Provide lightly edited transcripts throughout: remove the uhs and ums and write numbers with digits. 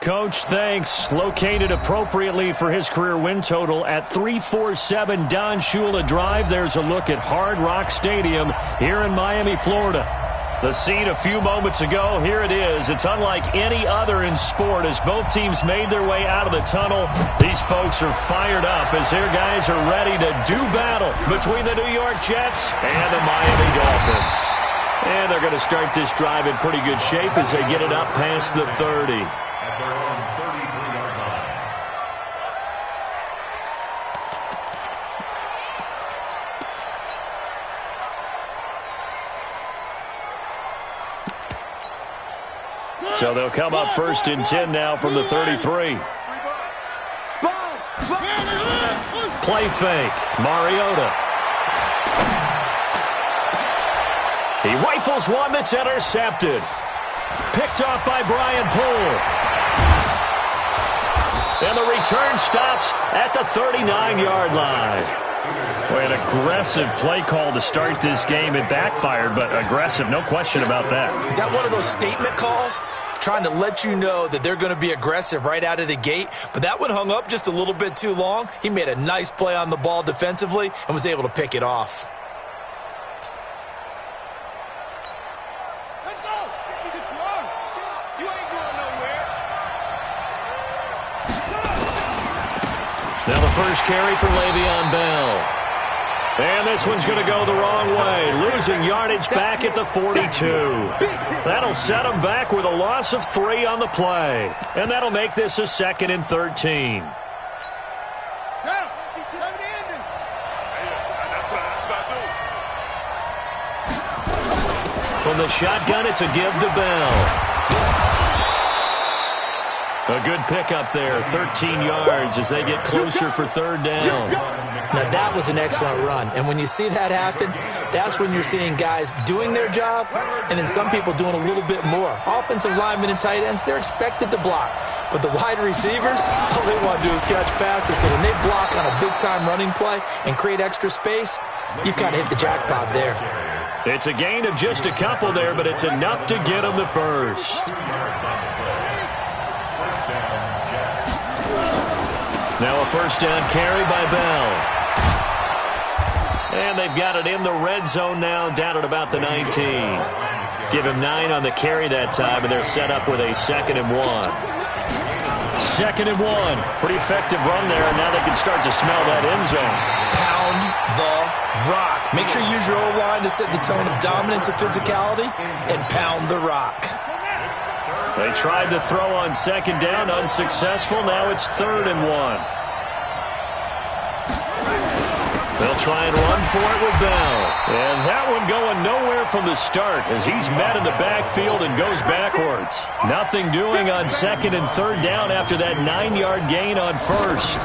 Coach. Thanks. Located appropriately for his career win total at 347 Don Shula Drive. There's a look at Hard Rock Stadium here in Miami, Florida. The scene a few moments ago, here it is. It's unlike any other in sport as both teams made their way out of the tunnel. These folks are fired up as their guys are ready to do battle between the New York Jets and the Miami Dolphins. And they're going to start this drive in pretty good shape as they get it up past the 30. So they'll come up first and 10 now from the 33. Play fake. Mariota. He rifles one that's intercepted. Picked off by Brian Poole. And the return stops at the 39-yard line. Boy, an aggressive play call to start this game. It backfired, but aggressive, no question about that. Is that one of those statement calls? Trying to let you know that they're going to be aggressive right out of the gate, but that one hung up just a little bit too long. He made a nice play on the ball defensively and was able to pick it off. Let's go. You ain't going nowhere. Now the first carry for Le'Veon Bell. And this one's going to go the wrong way, losing yardage back at the 42. That'll set him back with a loss of 3 on the play. And that'll make this a 2nd and 13. From the shotgun, it's a give to Bell. A good pickup there, 13 yards as they get closer for 3rd down. Now, that was an excellent run. And when you see that happen, that's when you're seeing guys doing their job and then some people doing a little bit more. Offensive linemen and tight ends, they're expected to block. But the wide receivers, all they want to do is catch passes. So when they block on a big-time running play and create extra space, you've kind of hit the jackpot there. It's a gain of just a couple there, but it's enough to get them the first. Now a 1st down carry by Bell. And they've got it in the red zone now, down at about the 19. Give him 9 on the carry that time, and they're set up with a 2nd and 1. 2nd and 1. Pretty effective run there, and now they can start to smell that end zone. Pound the rock. Make sure you use your O-line to set the tone of dominance and physicality, and pound the rock. They tried to throw on 2nd down, unsuccessful. Now it's 3rd and 1. They'll try and run for it with Bell. And that one going nowhere from the start as he's met in the backfield and goes backwards. Nothing doing on 2nd and 3rd down after that 9-yard gain on 1st.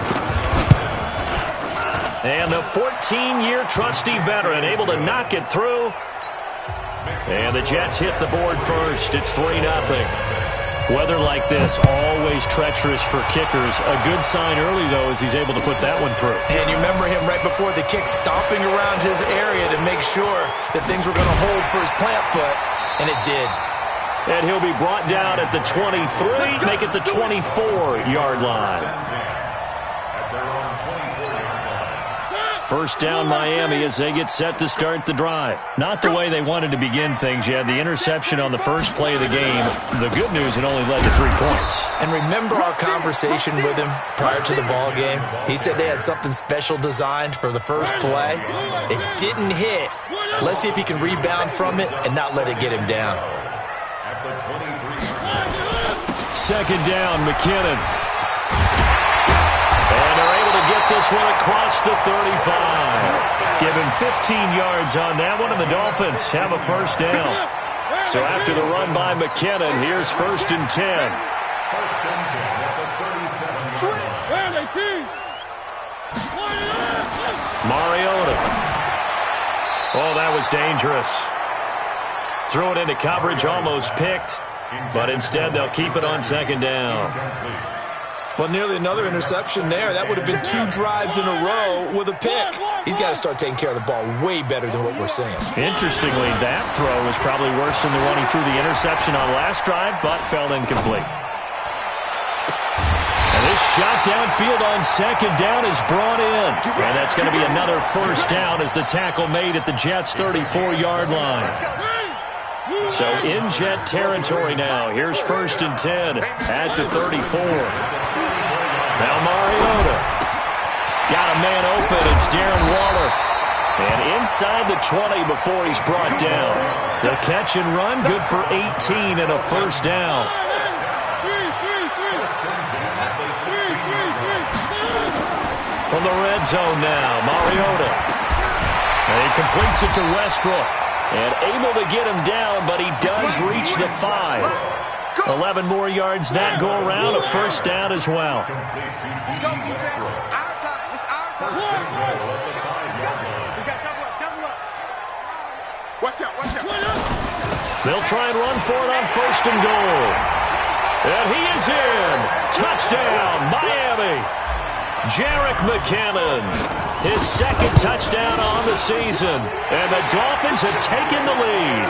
And the 14-year trusty veteran able to knock it through. And the Jets hit the board first. It's 3-0. Weather like this, always treacherous for kickers. A good sign early, though, as he's able to put that one through. And you remember him right before the kick stomping around his area to make sure that things were going to hold for his plant foot, and it did. And he'll be brought down at the 23, make it the 24-yard line. 1st down Miami as they get set to start the drive. Not the way they wanted to begin things. You had the interception on the first play of the game. The good news, it only led to 3 points. And remember our conversation with him prior to the ball game? He said they had something special designed for the first play. It didn't hit. Let's see if he can rebound from it and not let it get him down. 2nd down, McKinnon. And they're able to get this one across the 35. Give him 15 yards on that one, and the Dolphins have a 1st down. So after the run by McKinnon, here's 1st and 10. Mariota. Oh, that was dangerous. Threw it into coverage, almost picked. But instead, they'll keep it on 2nd down. Well, nearly another interception there. That would have been 2 drives in a row with a pick. He's got to start taking care of the ball way better than what we're seeing. Interestingly, that throw was probably worse than the one he threw the interception on last drive, but fell incomplete. This shot downfield on second down is brought in. And that's going to be another first down as the tackle made at the Jets' 34-yard line. So in Jet territory now. Here's 1st and 10 at the 34. Now Mariota. Got a man open. It's Darren Waller. And inside the 20 before he's brought down. The catch and run, good for 18 and a first down. From the red zone now, Mariota. And he completes it to Westbrook. And able to get him down, but he does reach the 5. 11 more yards that go around, a first down as well. Let's go, defense. Our time. It's our time. Double up. Watch out. They'll try and run for it on 1st and goal. And he is in. Touchdown, Miami. Jerick McKinnon, his 2nd touchdown on the season, and the Dolphins have taken the lead.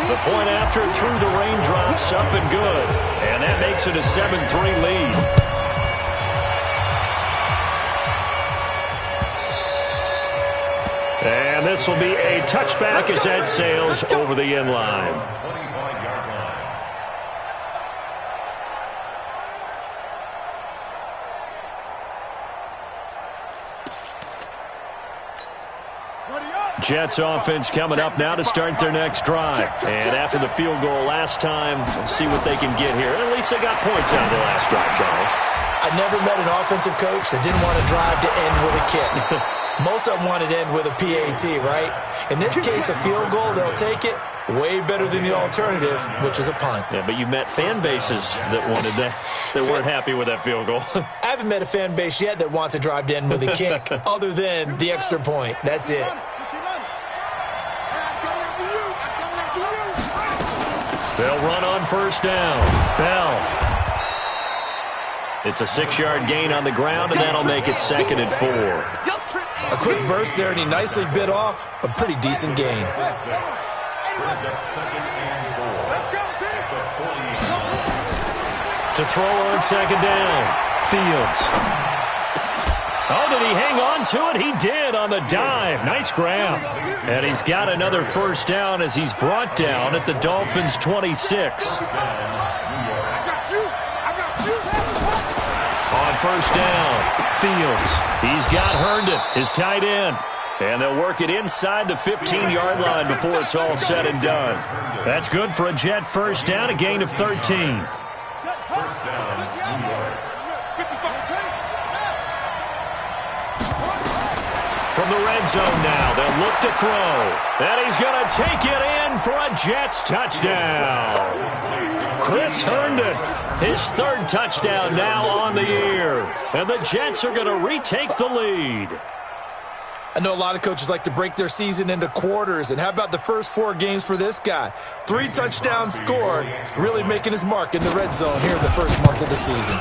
The point after through the raindrops, up and good, and that makes it a 7-3 lead. And this will be a touchback as that sails over the end line. Jets offense coming up now to start their next drive. And after the field goal last time, we'll see what they can get here. At least they got points out of the last drive, Charles. I never met an offensive coach that didn't want to drive to end with a kick. Most of them wanted to end with a PAT, right? In this case, a field goal, they'll take it. Way better than the alternative, which is a punt. Yeah, but you've met fan bases that wanted that, that weren't happy with that field goal. I haven't met a fan base yet that wants to drive to end with a kick, other than the extra point. That's it. They'll run on 1st down. Bell. It's a 6-yard gain on the ground, and that'll make it 2nd and 4. A quick burst there, and he nicely bit off a pretty decent gain. To throw on 2nd down. Fields. Oh, did he hang on to it? He did on the dive. Nice grab. And he's got another first down as he's brought down at the Dolphins' 26. On 1st down, Fields. He's got Herndon, his tight end. And they'll work it inside the 15-yard line before it's all said and done. That's good for a Jet first down, a gain of 13. From the red zone now, they'll look to throw. And he's going to take it in for a Jets touchdown. Chris Herndon, his 3rd touchdown now on the year. And the Jets are going to retake the lead. I know a lot of coaches like to break their season into quarters, and how about the first 4 games for this guy? 3 touchdowns scored, really making his mark in the red zone here in the first month of the season.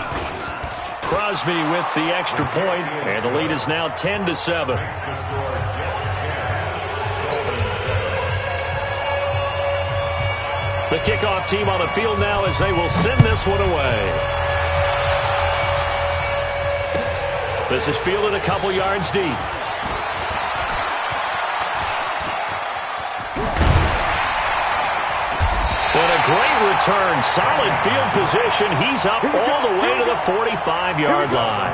Crosby with the extra point, and the lead is now 10-7. The kickoff team on the field now as they will send this one away. This is fielded a couple yards deep. And a great return. Solid field position. He's up all the way to the 45-yard line.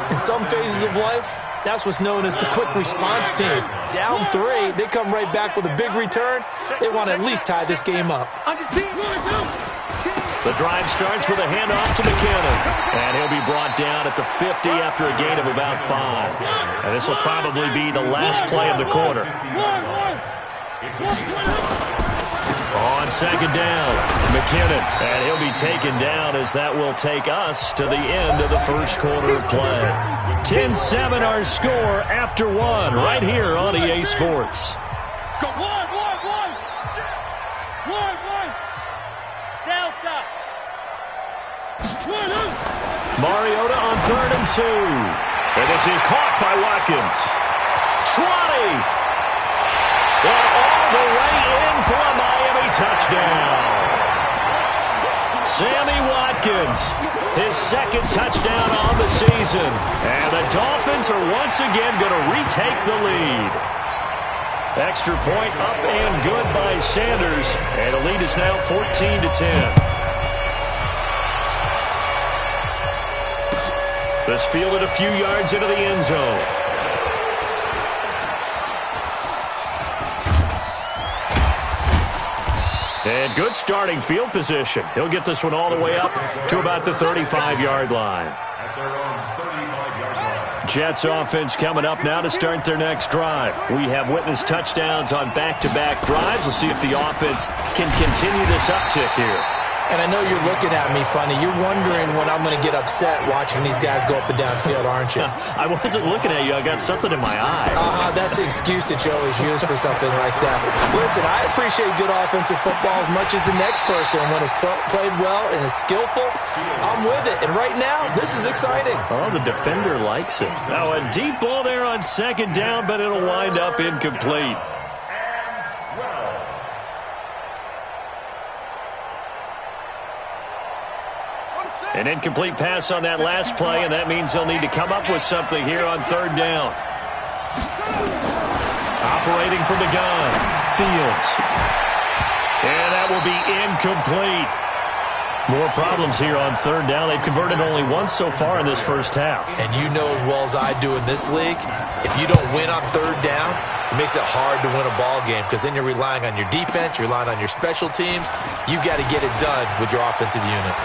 In some phases of life, that's what's known as the quick response team. Down 3, they come right back with a big return. They want to at least tie this game up. The drive starts with a handoff to McKinnon. And he'll be brought down at the 50 after a gain of about 5. And this will probably be the last play of the quarter. On 2nd down, McKinnon, and he'll be taken down as that will take us to the end of the first quarter of play. 10-7 our score after 1 right here on EA Sports. Go, one. Delta. Mariota on 3rd and 2. And this is caught by Watkins. 20. And all the way in for a Miami touchdown. Sammy Watkins, his second touchdown on the season. And the Dolphins are once again going to retake the lead. Extra point up and good by Sanders. And the lead is now 14-10. This fielded a few yards into the end zone. And good starting field position. He'll get this one all the way up to about the 35-yard line. Jets offense coming up now to start their next drive. We have witnessed touchdowns on back-to-back drives. We'll see if the offense can continue this uptick here. And I know you're looking at me funny. You're wondering when I'm going to get upset watching these guys go up and down field, aren't you? I wasn't looking at you. I got something in my eye. That's the excuse that you always use for something like that. Listen, I appreciate good offensive football as much as the next person. When it's played well and is skillful, I'm with it. And right now, this is exciting. Oh, the defender likes it. Now, a deep ball there on second down, but it'll wind up incomplete. An incomplete pass on that last play, and that means they'll need to come up with something here on third down. Operating from the gun, Fields. And that will be incomplete. More problems here on third down. They've converted only once so far in this first half. And you know as well as I do in this league, if you don't win on third down, it makes it hard to win a ball game because then you're relying on your defense, you're relying on your special teams. You've got to get it done with your offensive unit.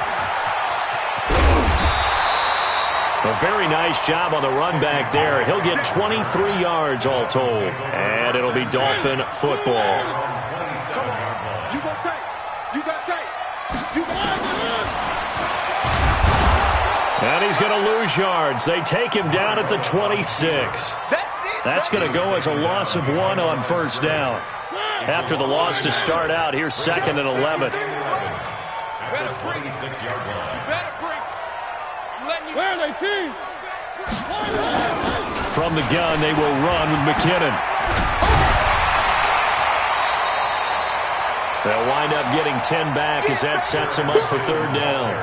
A very nice job on the run back there. He'll get 23 yards all told. And it'll be Dolphin football. You got tape. You got tape. You got And he's going to lose yards. They take him down at the 26. That's going to go as a loss of 1 on first down. After the loss to start out, here's 2nd and 11. Where are they, team? From the gun, they will run with McKinnon. They'll wind up getting 10 back as that sets them up for third down.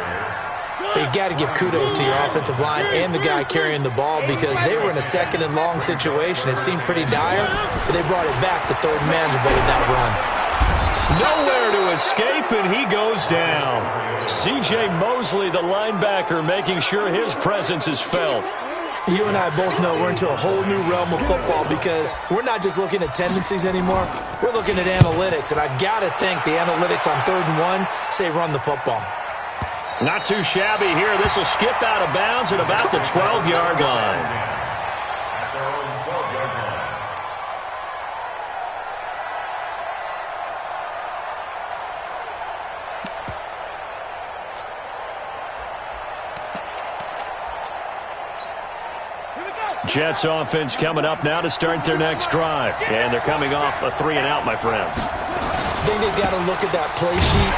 You got to give kudos to your offensive line and the guy carrying the ball because they were in a second and long situation. It seemed pretty dire, but they brought it back to third manageable with that run. Nowhere to escape, and he goes down. C.J. Mosley, the linebacker, making sure his presence is felt. You and I both know we're into a whole new realm of football because we're not just looking at tendencies anymore. We're looking at analytics, and I've got to think the analytics on 3rd and 1 say run the football. Not too shabby here. This will skip out of bounds at about the 12-yard line. Jets offense coming up now to start their next drive. And they're coming off a 3-and-out, my friend. I think they've got to look at that play sheet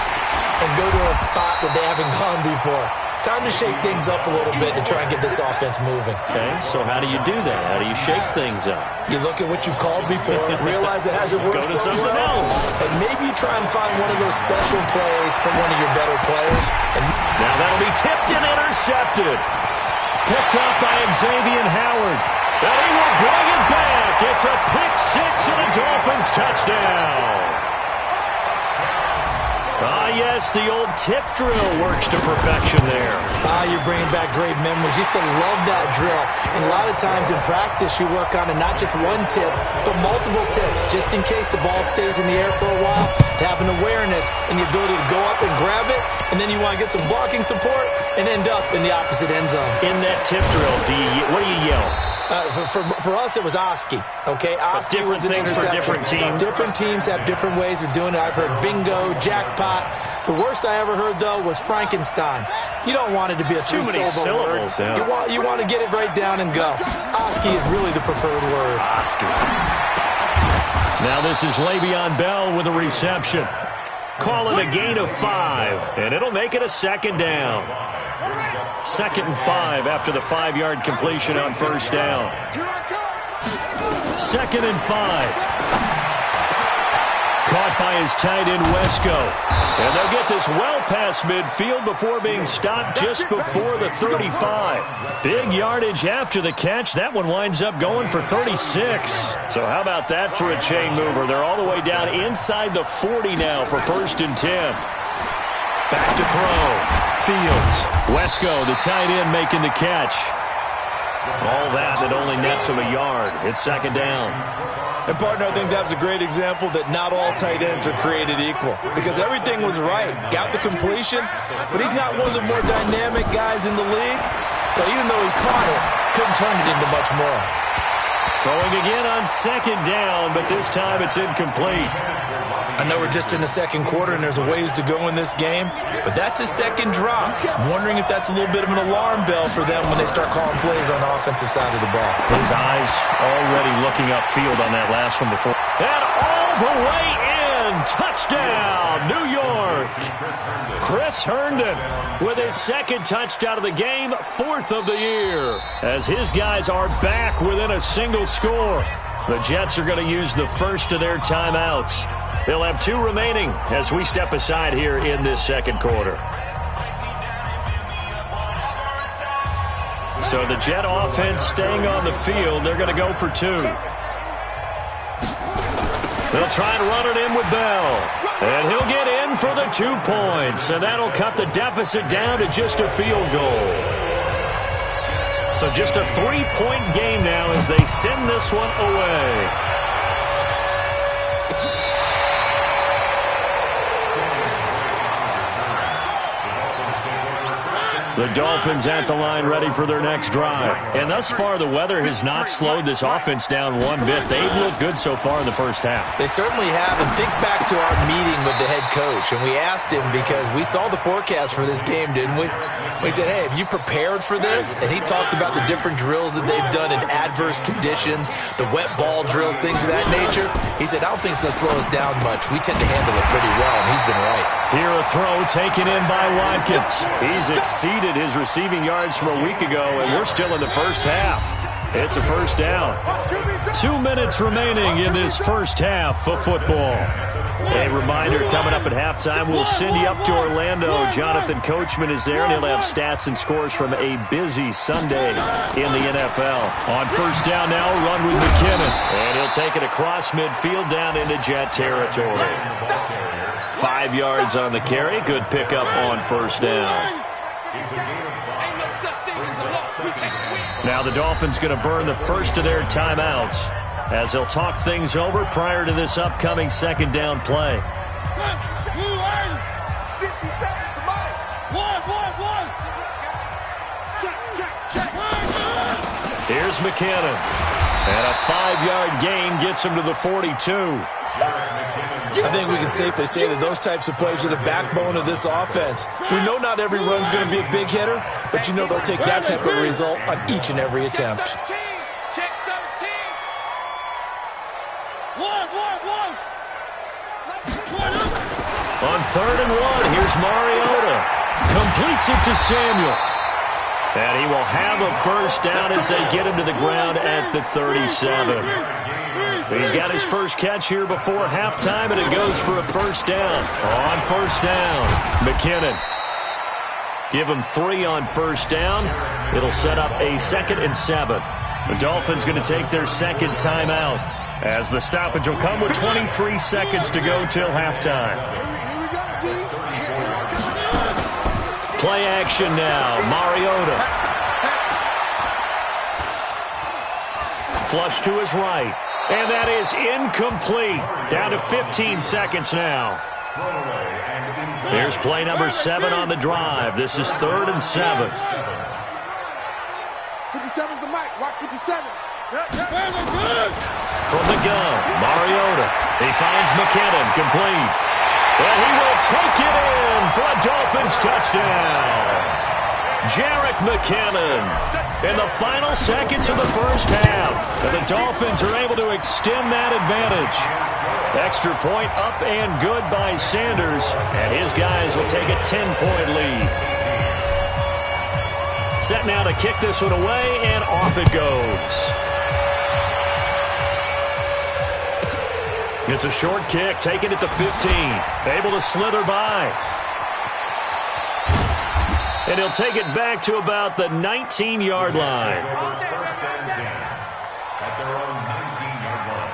and go to a spot that they haven't gone before. Time to shake things up a little bit to try and get this offense moving. Okay, so how do you do that? How do you shake things up? You look at what you've called before, realize it hasn't worked Go to something else. And maybe you try and find one of those special plays from one of your better players. And now that'll be tipped and intercepted. Picked up by Xavier Howard. And he will bring it back. It's a pick six and a Dolphins touchdown. Yes, the old tip drill works to perfection there. You're bringing back great memories. Used to love that drill. And a lot of times in practice, you work on it, not just one tip, but multiple tips, just in case the ball stays in the air for a while, to have an awareness and the ability to go up and grab it, and then you want to get some blocking support and end up in the opposite end zone. In that tip drill, what do you yell? For us, it was Oski. Okay, Oski was an things interception. For different teams. Different teams have different ways of doing it. I've heard bingo, jackpot. The worst I ever heard, though, was Frankenstein. You don't want it to be a three-syllable word. Yeah. You want to get it right down and go. Oski is really the preferred word. Oski. Now this is Le'Veon Bell with a reception. Call it a gain of 5, and it'll make it a second down. 2nd and 5 after the 5-yard completion on first down. 2nd and 5. caught by his tight end, Wesco. And they'll get this well past midfield before being stopped just before the 35. Big yardage after the catch. That one winds up going for 36. So how about that for a chain mover? They're all the way down inside the 40 now for 1st and 10. Back to throw. Fields. Wesco, the tight end, making the catch. All that only nets him a yard. It's 2nd down. And, partner, I think that's a great example that not all tight ends are created equal because everything was right. Got the completion, but he's not one of the more dynamic guys in the league. So even though he caught it, couldn't turn it into much more. Throwing again on 2nd down, but this time it's incomplete. I know we're just in the 2nd quarter and there's a ways to go in this game, but that's his 2nd drop. I'm wondering if that's a little bit of an alarm bell for them when they start calling plays on the offensive side of the ball. His eyes already looking upfield on that last one before. And all the way in. Touchdown, New York. Chris Herndon with his 2nd touchdown of the game, 4th of the year, as his guys are back within a single score. The Jets are going to use the first of their timeouts. They'll have 2 remaining as we step aside here in this 2nd quarter. So the Jet offense staying on the field. They're going to go for 2. They'll try and run it in with Bell. And he'll get in for the 2 points. And that'll cut the deficit down to just a field goal. So just a 3-point game now as they send this one away. The Dolphins at the line ready for their next drive. And thus far, the weather has not slowed this offense down one bit. They've looked good so far in the first half. They certainly have. And think back to our meeting with the head coach. And we asked him because we saw the forecast for this game, didn't we? We said, hey, have you prepared for this? And he talked about the different drills that they've done in adverse conditions, the wet ball drills, things of that nature. He said, I don't think it's going to slow us down much. We tend to handle it pretty well, and he's been right. Here a throw taken in by Watkins. He's exceeded his receiving yards from a week ago, and we're still in the first half. It's a 1st down. 2 minutes remaining in this first half of football. A reminder, coming up at halftime, we'll send you up to Orlando. Jonathan Coachman is there, and he'll have stats and scores from a busy Sunday in the NFL. On 1st down now, run with McKinnon. And he'll take it across midfield down into Jet territory. 5 yards on the carry. Good pickup on 1st down. Now the Dolphins going to burn the first of their timeouts as they'll talk things over prior to this upcoming 2nd down play. Here's McKinnon. And a 5-yard gain gets him to the 42. I think we can safely say that those types of plays are the backbone of this offense. We know not every run's going to be a big hitter, but you know they'll take that type of result on each and every attempt. On 3rd and 1, here's Mariota. Completes it to Samuel. And he will have a 1st down as they get him to the ground at the 37. He's got his first catch here before halftime, and it goes for a 1st down. On 1st down, McKinnon. Give him 3 on 1st down. It'll set up a 2nd and 7. The Dolphins going to take their 2nd timeout as the stoppage will come with 23 seconds to go till halftime. Play action now. Mariota. Flush to his right. And that is incomplete. Down to 15 seconds now. Here's play number 7 on the drive. This is 3rd and 7. 57's the mic. Watch 57. From the gun, Mariota. He finds McKinnon, complete. And he will take it in for a Dolphins touchdown. Jerick McKinnon in the final seconds of the first half. And the Dolphins are able to extend that advantage. Extra point up and good by Sanders. And his guys will take a 10-point lead. Set now to kick this one away, and off it goes. It's a short kick, taking it to 15. Able to slither by. And he'll take it back to about the 19-yard line. First and 10 at their own 19-yard line.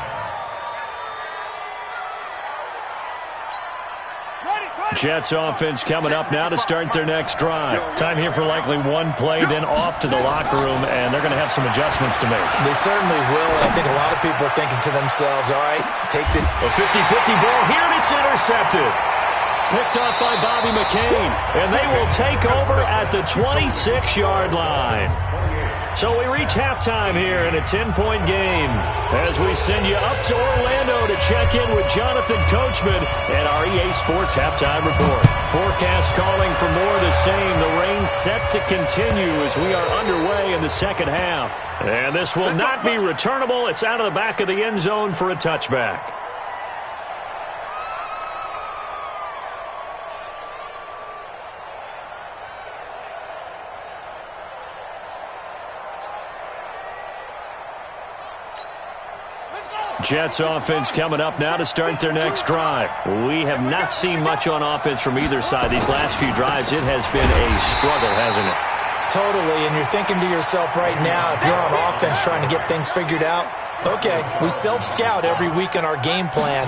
Jets offense coming up now to start their next drive. Time here for likely one play, then off to the locker room, and they're going to have some adjustments to make. They certainly will, and I think a lot of people are thinking to themselves, all right, take the... A 50-50 ball here, and it's intercepted. Picked off by Bobby McCain, and they will take over at the 26-yard line. So we reach halftime here in a 10-point game as we send you up to Orlando to check in with Jonathan Coachman and our EA Sports Halftime Report. Forecast calling for more of the same. The rain set to continue as we are underway in the second half. And this will not be returnable. It's out of the back of the end zone for a touchback. Jets offense coming up now to start their next drive. We have not seen much on offense from either side. These last few drives, it has been a struggle, hasn't it? Totally, and you're thinking to yourself right now, if you're on offense trying to get things figured out, okay, we self-scout every week in our game plan.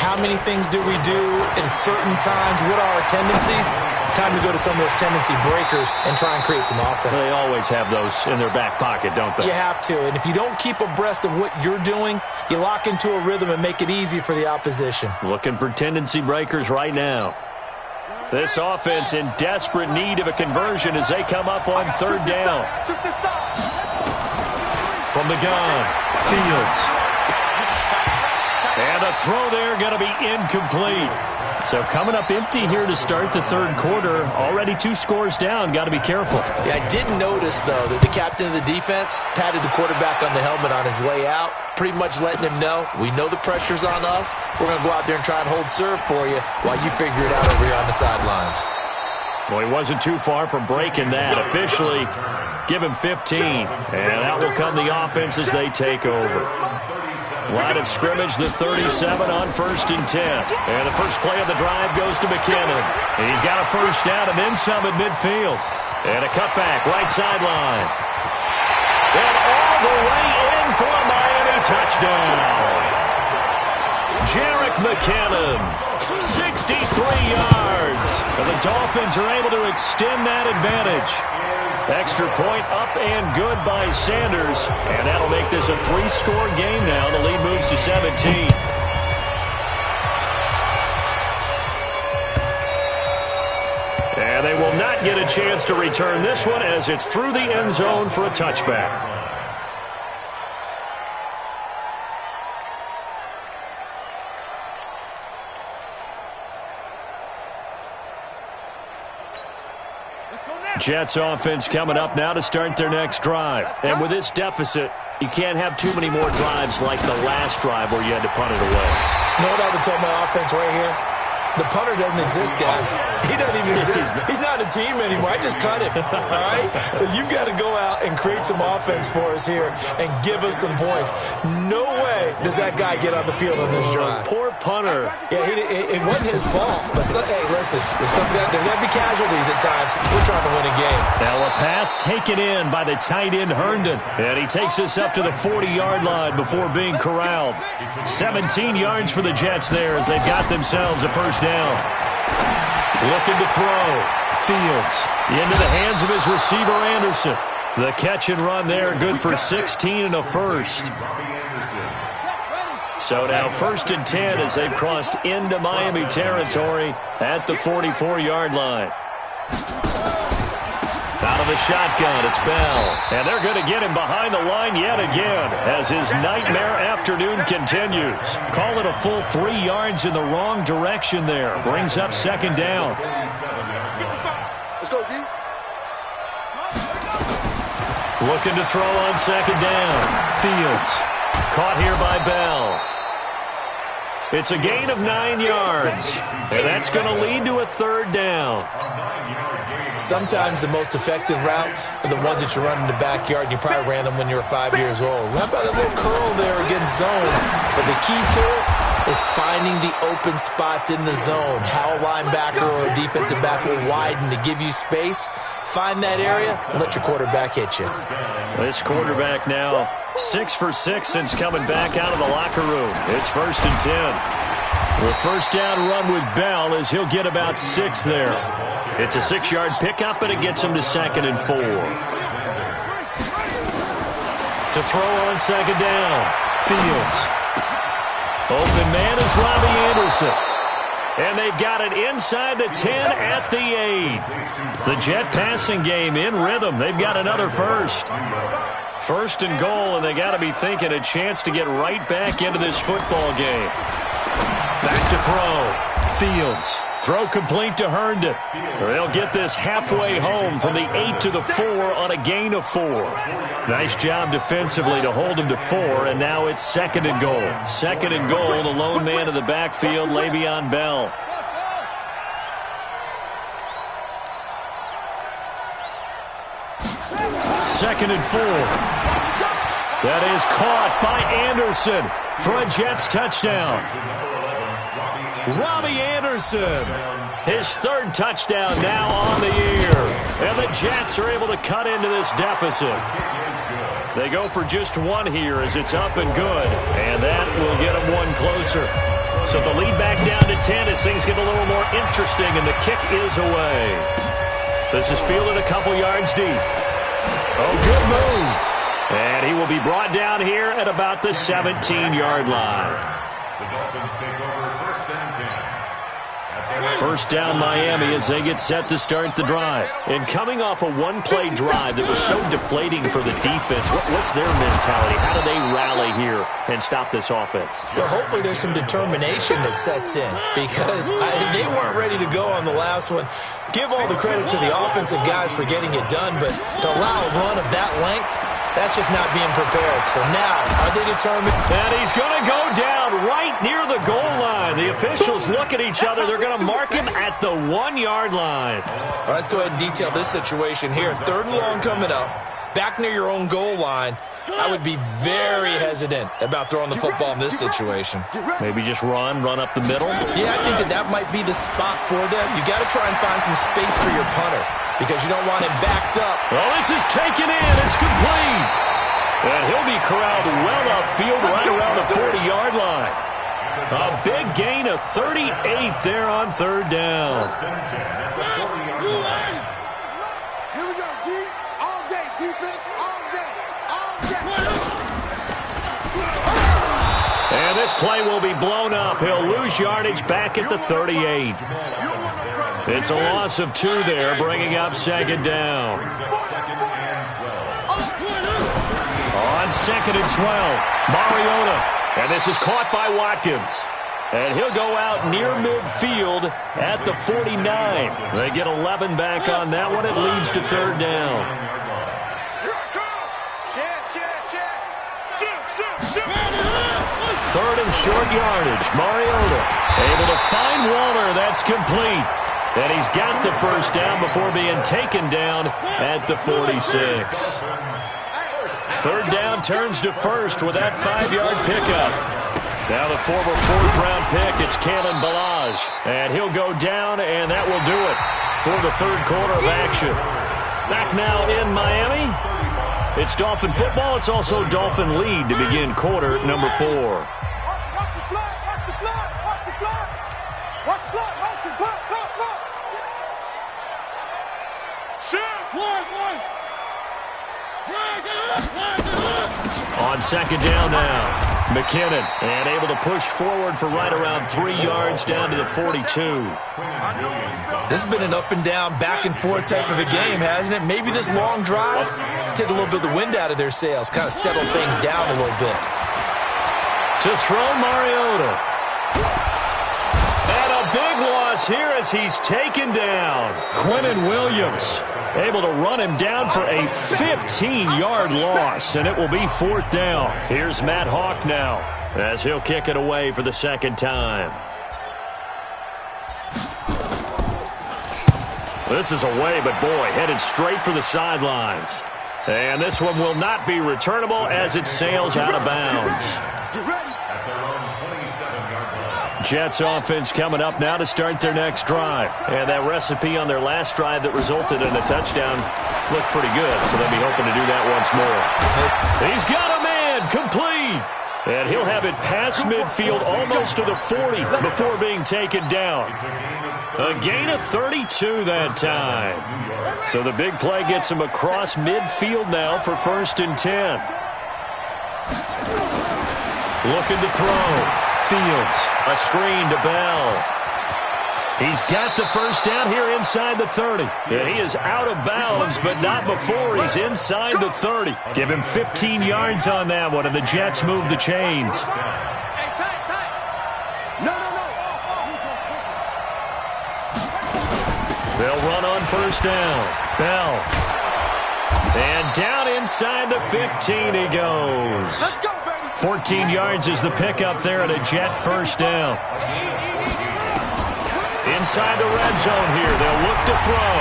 How many things do we do at certain times? What are our tendencies? Time to go to some of those tendency breakers and try and create some offense. They always have those in their back pocket, don't they? You have to, and if you don't keep abreast of what you're doing, you lock into a rhythm and make it easy for the opposition. Looking for tendency breakers right now. This offense in desperate need of a conversion as they come up on third down. From the gun, Fields. And the throw there going to be incomplete. So coming up empty here to start the third quarter. Already 2 scores down. Got to be careful. Yeah, I did notice, though, that the captain of the defense patted the quarterback on the helmet on his way out, pretty much letting him know, we know the pressure's on us. We're going to go out there and try and hold serve for you while you figure it out over here on the sidelines. Well, he wasn't too far from breaking that. Officially, give him 15. And out will come the offense as they take over. Line of scrimmage, the 37 on 1st and 10. And the first play of the drive goes to McKinnon. He's got a first down and then some at midfield. And a cutback, right sideline. And all the way in for a Miami touchdown. Jerick McKinnon, 63 yards. And the Dolphins are able to extend that advantage. Extra point up and good by Sanders. And that'll make this a 3-score game now. The lead moves to 17. And they will not get a chance to return this one as it's through the end zone for a touchback. Jets offense coming up now to start their next drive. And with this deficit, you can't have too many more drives like the last drive where you had to punt it away. You know what I would tell my offense right here? The punter doesn't exist, guys. He doesn't even exist. He's not a team anymore. I just cut him, all right? So you've got to go out and create some offense for us here and give us some points. No way does that guy get on the field on this drive. Poor punter. Yeah, it wasn't his fault. But, hey, listen, there's going to be casualties at times. We're trying to win a game. Now a pass taken in by the tight end Herndon. And he takes us up to the 40-yard line before being corralled. 17 yards for the Jets there as they've got themselves a first down. Looking to throw. Fields into the hands of his receiver Anderson. The catch and run there, good for 16 and a first. So now 1st and 10 as they've crossed into Miami territory at the 44-yard line. Out of the shotgun, it's Bell. And they're going to get him behind the line yet again as his nightmare afternoon continues. Call it a full 3 yards in the wrong direction there. Brings up 2nd down. Let's go, D. Looking to throw on 2nd down. Fields. Caught here by Bell. It's a gain of 9 yards. And that's going to lead to a 3rd down. Sometimes the most effective routes are the ones that you run in the backyard, and you probably ran them when you were 5 years old. How about a little curl there against zone? But the key to it, is finding the open spots in the zone. How a linebacker or a defensive back will widen to give you space. Find that area and let your quarterback hit you. This quarterback now 6 for 6 since coming back out of the locker room. It's 1st and 10. The first down run with Bell is he'll get about 6 there. It's a 6-yard pickup, and it gets him to 2nd and 4. To throw on 2nd down, Fields. Open man is Robbie Anderson. And they've got it inside the 10 at the 8. The Jet passing game in rhythm. They've got another first. 1st and goal, and they got to be thinking a chance to get right back into this football game. Back to throw. Fields. Throw complete to Herndon. They'll get this halfway home from the 8 to the 4 on a gain of 4. Nice job defensively to hold him to 4, and now it's 2nd and goal. 2nd and goal, the lone man in the backfield, Le'Veon Bell. Second and 4. That is caught by Anderson for a Jets touchdown. Robbie Anderson, his 3rd touchdown now on the year. And the Jets are able to cut into this deficit. They go for just 1 here as it's up and good. And that will get them 1 closer. So the lead back down to 10 as things get a little more interesting, and the kick is away. This is fielded a couple yards deep. Oh, good move. And he will be brought down here at about the 17-yard line. The Dolphins take over 1st and 10. First down Miami as they get set to start the drive. And coming off a one-play drive that was so deflating for the defense, what's their mentality? How do they rally here and stop this offense? Well, hopefully there's some determination that sets in because they weren't ready to go on the last one. Give all the credit to the offensive guys for getting it done, but to allow a run of that length, that's just not being prepared. So now, are they determined? And he's going to go down right near the goal line. The officials look at each other. They're going to mark him at the 1-yard line. All right, let's go ahead and detail this situation here. 3rd and long coming up, back near your own goal line. I would be very hesitant about throwing the football in this situation. Maybe just run up the middle? Yeah, I think that might be the spot for them. You got to try and find some space for your punter because you don't want him backed up. Well, this is taken in. It's complete. And he'll be corralled well upfield right around the 40-yard line. A big gain of 38 there on 3rd down. Here we go, D. All day, defense, all day, all day. And this play will be blown up. He'll lose yardage back at the 38. It's a loss of 2 there, bringing up 2nd down. On 2nd and 12, Mariota. And this is caught by Watkins. And he'll go out near midfield at the 49. They get 11 back on that one. It leads to 3rd down. 3rd and short yardage. Mariota able to find Waller. That's complete. And he's got the first down before being taken down at the 46. 3rd down turns to 1st with that 5-yard pickup. Now the former 4th-round pick, it's Kalen Ballage. And he'll go down, and that will do it for the 3rd quarter of action. Back now in Miami. It's Dolphin football. It's also Dolphin lead to begin quarter number 4. Watch the block, watch the block, watch the block. Watch the block, watch the block, block, block. Shoot! One. On 2nd down now. McKinnon, and able to push forward for right around 3 yards down to the 42. This has been an up-and-down, back-and-forth type of a game, hasn't it? Maybe this long drive take a little bit of the wind out of their sails, kind of settle things down a little bit. To throw Mariota. And a big loss here as he's taken down. Quinnen Williams able to run him down for a 15-yard loss, and it will be 4th down. Here's Matt Hawk now as he'll kick it away for the 2nd time. This is away, but boy, headed straight for the sidelines. And this one will not be returnable as it sails out of bounds. Jets offense coming up now to start their next drive. And that recipe on their last drive that resulted in a touchdown looked pretty good, so they'll be hoping to do that once more. He's got a man, complete. And he'll have it past midfield almost to the 40 before being taken down. A gain of 32 that time. So the big play gets him across midfield now for 1st and 10. Looking to throw. Fields. A screen to Bell. He's got the first down here inside the 30. And he is out of bounds, but not before he's inside the 30. Give him 15 yards on that one, and the Jets move the chains. They'll run on first down. Bell. And down inside the 15 he goes. 14 yards is the pickup there at a Jet first down. Inside the red zone here, they'll look to throw.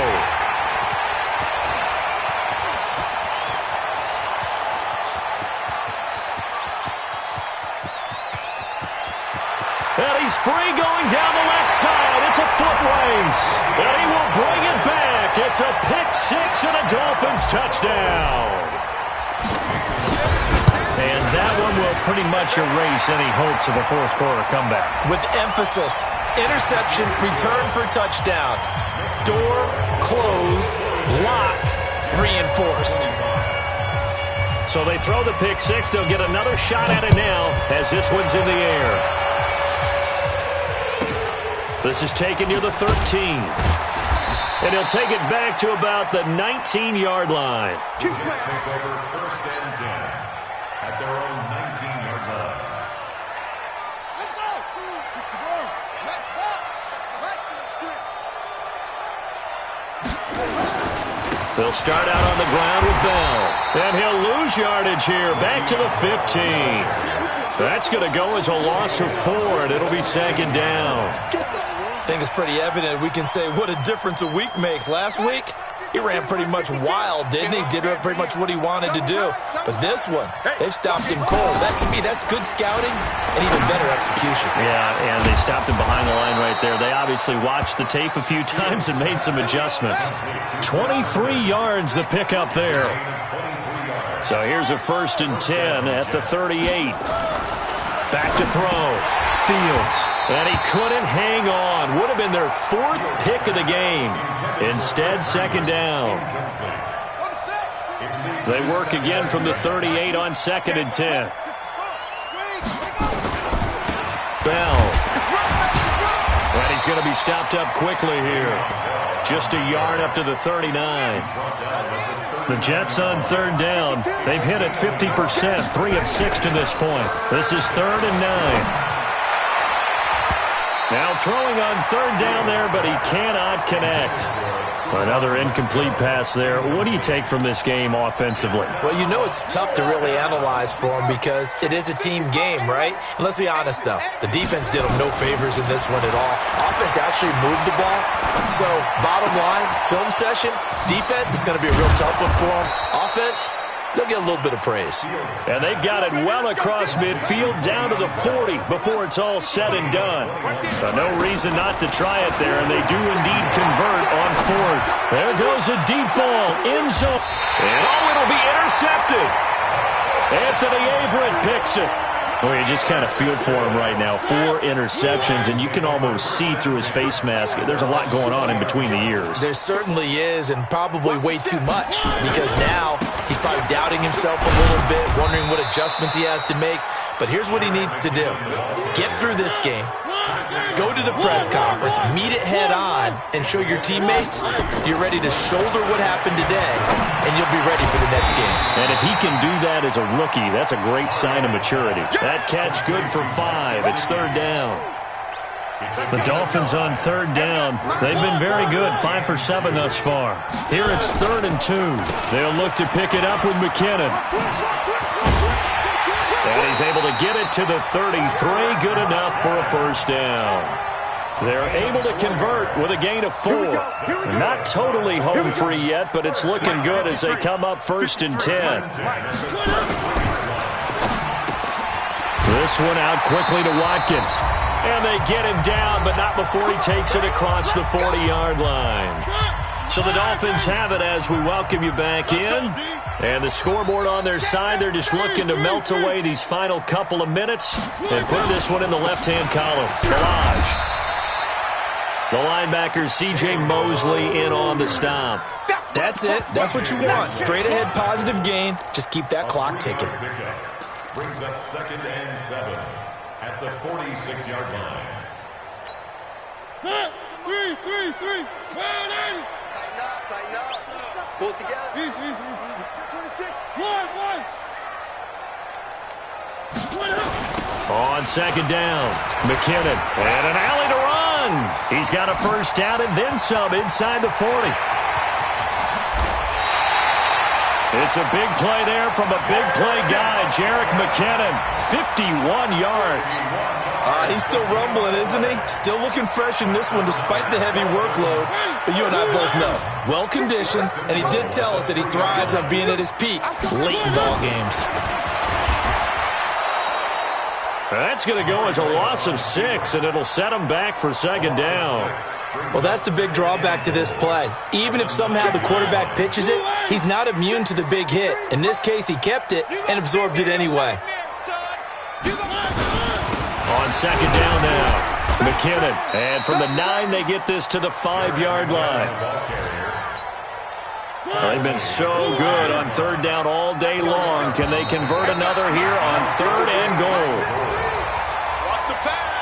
And he's free going down the left side. It's a foot race. And he will bring it back. It's a pick six and a Dolphins touchdown. And that one will pretty much erase any hopes of a fourth quarter comeback. With emphasis, interception, return for touchdown. Door closed, locked, reinforced. So they throw the pick six. They'll get another shot at it now as this one's in the air. This is taken near the 13. And he'll take it back to about the 19-yard line. Take over 1st and 10 at their own 19-yard line. Let's go. Let's go. They'll start out on the ground with Bell. And he'll lose yardage here. Back to the 15. That's going to go as a loss of 4, and it'll be 2nd down. I think it's pretty evident we can say what a difference a week makes. Last week, he ran pretty much wild, didn't he? Did pretty much what he wanted to do. But this one, they've stopped him cold. That, to me, that's good scouting and even better execution. Yeah, and they stopped him behind the line right there. They obviously watched the tape a few times and made some adjustments. 23 yards the pickup there. So here's a 1st and 10 at the 38. Back to throw. Fields. And he couldn't hang on. Would have been their 4th pick of the game. Instead, 2nd down. They work again from the 38 on 2nd and 10. Bell. And he's going to be stopped up quickly here. Just a yard up to the 39. The Jets on 3rd down. They've hit it 50%, 3 of 6 to this point. This is 3rd and 9. Now throwing on 3rd down there, but he cannot connect. Another incomplete pass there. What do you take from this game offensively? Well, you know it's tough to really analyze for him because it is a team game, right? And let's be honest, though. The defense did him no favors in this one at all. Offense actually moved the ball. So, bottom line, film session, defense is going to be a real tough one for him. Offense, they'll get a little bit of praise. And they've got it well across midfield down to the 40 before it's all said and done. But no reason not to try it there, and they do indeed convert on 4th. There goes a deep ball, end zone. And it'll be intercepted. Anthony Averett picks it. Well, you just kind of feel for him right now. 4 interceptions, and you can almost see through his face mask. There's a lot going on in between the ears. There certainly is, and probably way too much, because now he's probably doubting himself a little bit, wondering what adjustments he has to make. But here's what he needs to do. Get through this game. Go to the press conference, meet it head on, and show your teammates you're ready to shoulder what happened today, and you'll be ready for the next game. And if he can do that as a rookie, that's a great sign of maturity. That catch good for 5. It's 3rd down. The Dolphins on 3rd down. They've been very good, 5 for 7 thus far. Here it's 3rd and 2. They'll look to pick it up with McKinnon. And he's able to get it to the 33. Good enough for a 1st down. They're able to convert with a gain of 4. Not totally home free yet, but it's looking good as they come up 1st and 10. This one out quickly to Watkins. And they get him down, but not before he takes it across the 40-yard line. So the Dolphins have it as we welcome you back in. And the scoreboard on their side, they're just looking to melt away these final couple of minutes and put this one in the left-hand column. Barrage. The linebacker, C.J. Mosley, in on the stop. That's it. That's what you want. Straight ahead positive gain. Just keep that clock ticking. Brings up 2nd and 7 at the 46-yard line. 3. Tighten up. Pull it together. 26. One. On 2nd down, McKinnon. And an alley to run. He's got a first down and then some inside the 40. It's a big play there from a big play guy, Jerick McKinnon. 51 yards. He's still rumbling, isn't he? Still looking fresh in this one despite the heavy workload. But you and I both know, well-conditioned, and he did tell us that he thrives on being at his peak late in ball games. That's going to go as a loss of 6, and it'll set him back for 2nd down. Well, that's the big drawback to this play. Even if somehow the quarterback pitches it, he's not immune to the big hit. In this case, he kept it and absorbed it anyway. On 2nd down now, McKinnon. And from the 9, they get this to the 5-yard line. They've been so good on 3rd down all day long. Can they convert another here on 3rd and goal?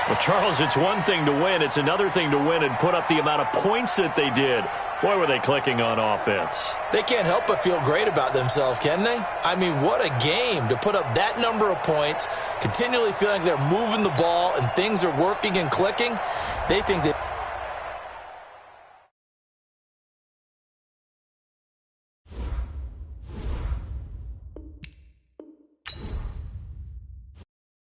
Well, Charles, it's one thing to win. It's another thing to win and put up the amount of points that they did. Boy, were they clicking on offense. They can't help but feel great about themselves, can they? I mean, what a game to put up that number of points, continually feeling like they're moving the ball and things are working and clicking. They think that